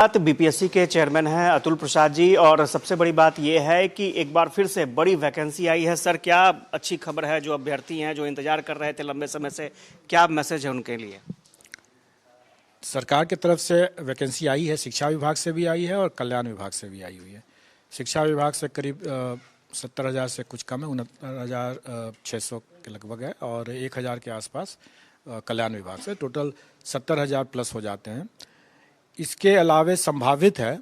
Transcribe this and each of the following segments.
बात बीपीएससी के चेयरमैन हैं अतुल प्रसाद जी, और सबसे बड़ी बात यह है कि एक बार फिर से बड़ी वैकेंसी आई है। सर, क्या अच्छी खबर है? जो अभ्यर्थी हैं, जो इंतजार कर रहे थे लंबे समय से, क्या मैसेज है उनके लिए? सरकार की तरफ से वैकेंसी आई है, शिक्षा विभाग से भी आई है और कल्याण विभाग से भी आई हुई है। शिक्षा विभाग से करीब 70,000 से कुछ कम है, 69,600 के लगभग है, और 1,000 के आसपास कल्याण विभाग से, टोटल 70,000 प्लस हो जाते हैं। इसके अलावे संभावित है,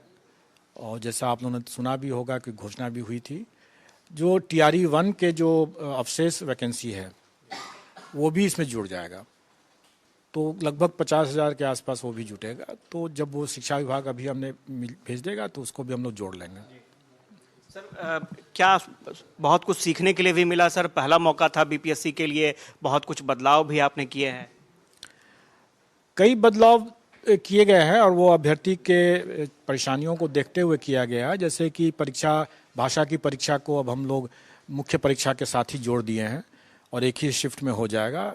और जैसा आप लोगों ने सुना भी होगा कि घोषणा भी हुई थी, जो टीआरई 1 के जो अवशेष वैकेंसी है वो भी इसमें जुड़ जाएगा, तो लगभग 50,000 के आसपास वो भी जुटेगा। तो जब वो शिक्षा विभाग अभी हमने भेज देगा तो उसको भी हम लोग जोड़ लेंगे। सर, क्या बहुत कुछ सीखने के लिए भी मिला? सर, पहला मौका था बीपीएससी के लिए, बहुत कुछ बदलाव भी आपने किए हैं। कई बदलाव किए गए हैं और वो अभ्यर्थी के परेशानियों को देखते हुए किया गया है। जैसे कि परीक्षा, भाषा की परीक्षा को अब हम लोग मुख्य परीक्षा के साथ ही जोड़ दिए हैं और एक ही शिफ्ट में हो जाएगा।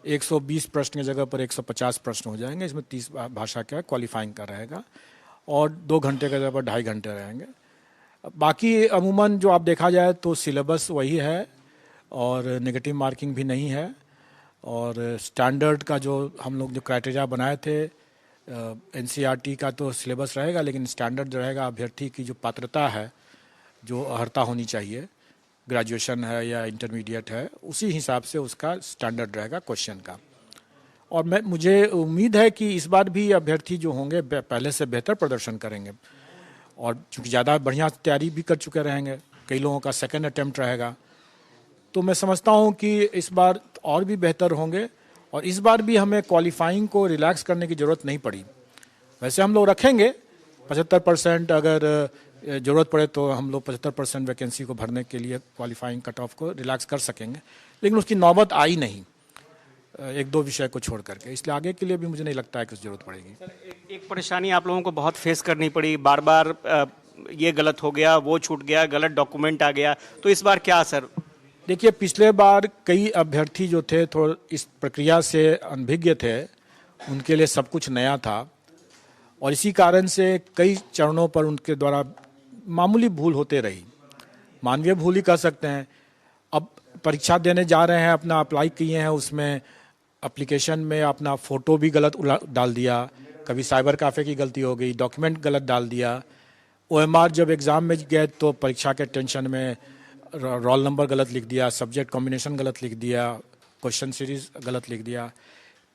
120 प्रश्न की जगह पर 150 प्रश्न हो जाएंगे। इसमें 30 भाषा का क्वालिफाइंग का रहेगा और 2 घंटे की जगह पर 2.5 घंटे रहेंगे। बाकी अमूमन जो आप देखा जाए तो सिलेबस वही है और नेगेटिव मार्किंग भी नहीं है, और स्टैंडर्ड का जो हम लोग जो क्राइटेरिया बनाए थे, एनसीईआरटी का तो सिलेबस रहेगा, लेकिन स्टैंडर्ड जो रहेगा अभ्यर्थी की जो पात्रता है, जो अर्हता होनी चाहिए, ग्रेजुएशन है या इंटरमीडिएट है, उसी हिसाब से उसका स्टैंडर्ड रहेगा क्वेश्चन का। और मुझे उम्मीद है कि इस बार भी अभ्यर्थी जो होंगे पहले से बेहतर प्रदर्शन करेंगे, और चूँकि ज़्यादा बढ़िया तैयारी भी कर चुके रहेंगे, कई लोगों का सेकेंड अटैम्प्ट रहेगा, तो मैं समझता हूँ कि इस बार और भी बेहतर होंगे। और इस बार भी हमें क्वालिफाइंग को रिलैक्स करने की ज़रूरत नहीं पड़ी। वैसे हम लोग रखेंगे 75%, अगर ज़रूरत पड़े तो हम लोग 75% वैकेंसी को भरने के लिए क्वालिफाइंग कट ऑफ को रिलैक्स कर सकेंगे, लेकिन उसकी नौबत आई नहीं 1-2 विषय को छोड़ करके, इसलिए आगे के लिए भी मुझे नहीं लगता है कि ज़रूरत पड़ेगी। एक परेशानी आप लोगों को बहुत फेस करनी पड़ी, बार बार ये गलत हो गया, वो छूट गया, गलत डॉक्यूमेंट आ गया, तो इस बार क्या सर? देखिए, पिछले बार कई अभ्यर्थी जो थे थोड़ा इस प्रक्रिया से अनभिज्ञ थे, उनके लिए सब कुछ नया था, और इसी कारण से कई चरणों पर उनके द्वारा मामूली भूल होते रही, मानवीय भूल ही कह सकते हैं। अब परीक्षा देने जा रहे हैं, अपना अप्लाई किए हैं, उसमें एप्लीकेशन में अपना फ़ोटो भी गलत डाल दिया, कभी साइबर कैफ़े की गलती हो गई, डॉक्यूमेंट गलत डाल दिया। ओएमआर जब एग्ज़ाम में गए तो परीक्षा के टेंशन में रोल नंबर गलत लिख दिया, सब्जेक्ट कॉम्बिनेशन गलत लिख दिया, क्वेश्चन सीरीज गलत लिख दिया।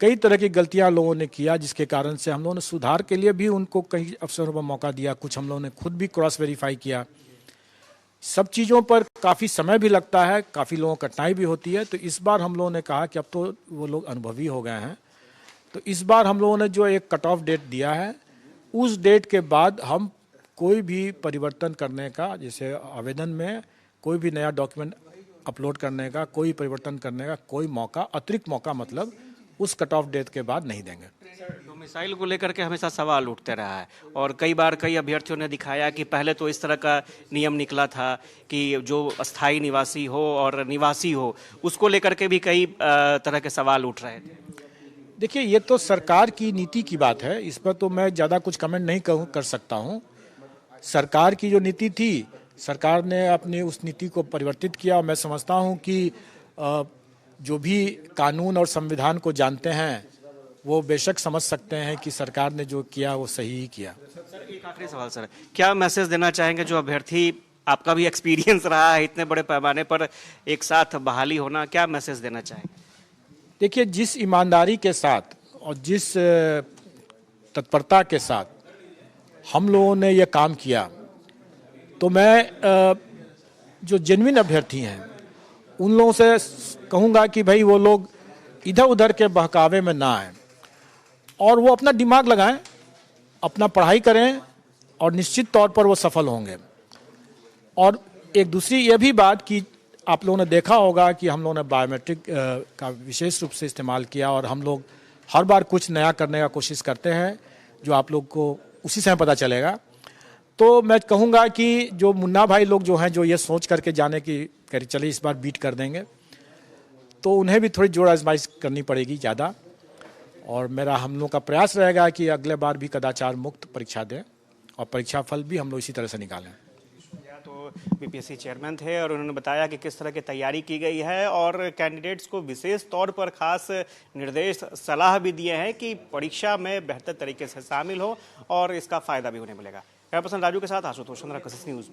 कई तरह की गलतियां लोगों ने किया, जिसके कारण से हम लोगों ने सुधार के लिए भी उनको कई अवसरों पर मौका दिया, कुछ हम लोगों ने खुद भी क्रॉस वेरीफाई किया। सब चीज़ों पर काफ़ी समय भी लगता है, काफ़ी लोगों को कठिनाई भी होती है, तो इस बार हम लोगों ने कहा कि अब तो वो लोग अनुभवी हो गए हैं, तो इस बार हम लोगों ने जो एक कट ऑफ डेट दिया है, उस डेट के बाद हम कोई भी परिवर्तन करने का, जैसे आवेदन में कोई भी नया डॉक्यूमेंट अपलोड करने का, कोई परिवर्तन करने का कोई मौका, अतिरिक्त मौका मतलब उस कट ऑफ डेट के बाद नहीं देंगे। डोमिसाइल को लेकर के हमेशा सवाल उठते रहा है, और कई बार कई अभ्यर्थियों ने दिखाया कि पहले तो इस तरह का नियम निकला था कि जो अस्थायी निवासी हो और निवासी हो, उसको लेकर के भी कई तरह के सवाल उठ रहे थे। देखिए, ये तो सरकार की नीति की बात है, इस पर तो मैं ज़्यादा कुछ कमेंट नहीं कर सकता हूँ। सरकार की जो नीति थी, सरकार ने अपनी उस नीति को परिवर्तित किया, और मैं समझता हूं कि जो भी कानून और संविधान को जानते हैं वो बेशक समझ सकते हैं कि सरकार ने जो किया वो सही ही किया। सर, एक आखिरी सवाल सर, क्या मैसेज देना चाहेंगे जो अभ्यर्थी, आपका भी एक्सपीरियंस रहा है इतने बड़े पैमाने पर एक साथ बहाली होना, क्या मैसेज देना चाहेंगे? देखिए, जिस ईमानदारी के साथ और जिस तत्परता के साथ हम लोगों ने ये काम किया, तो मैं जो जेन्युइन अभ्यर्थी हैं उन लोगों से कहूँगा कि भाई वो लोग इधर उधर के बहकावे में ना आए, और वो अपना दिमाग लगाएं, अपना पढ़ाई करें, और निश्चित तौर पर वो सफल होंगे। और एक दूसरी ये भी बात कि आप लोगों ने देखा होगा कि हम लोगों ने बायोमेट्रिक का विशेष रूप से इस्तेमाल किया, और हम लोग हर बार कुछ नया करने का कोशिश करते हैं, जो आप लोग को उसी समय पता चलेगा। तो मैं कहूँगा कि जो मुन्ना भाई लोग जो हैं, जो ये सोच करके जाने की कह चले इस बार बीट कर देंगे, तो उन्हें भी थोड़ी जोर आजमाइश करनी पड़ेगी ज़्यादा, और मेरा हम लोग का प्रयास रहेगा कि अगले बार भी कदाचार मुक्त परीक्षा दें और परीक्षा फल भी हम लोग इसी तरह से निकालें। तो बीपीएससी चेयरमैन थे और उन्होंने बताया कि किस तरह की तैयारी की गई है और कैंडिडेट्स को विशेष तौर पर खास निर्देश सलाह भी दिए हैं कि परीक्षा में बेहतर तरीके से शामिल हो और इसका फायदा भी उन्हें मिलेगा। कैमरा पर्सन राजू के साथ आशुतोष चंद्रा, कशिश न्यूज़।